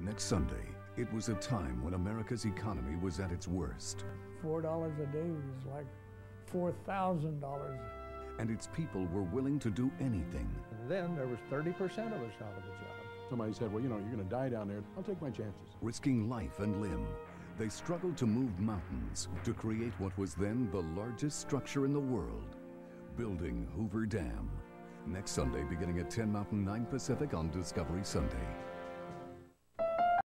Next Sunday, it was a time when America's economy was at its worst. $4 a day was like $4,000. And its people were willing to do anything. And then there was 30% of us out of a job. Somebody said, well, you know, you're going to die down there. I'll take my chances. Risking life and limb, they struggled to move mountains to create what was then the largest structure in the world, building Hoover Dam. Next Sunday, beginning at 10 Mountain, 9 Pacific on Discovery Sunday.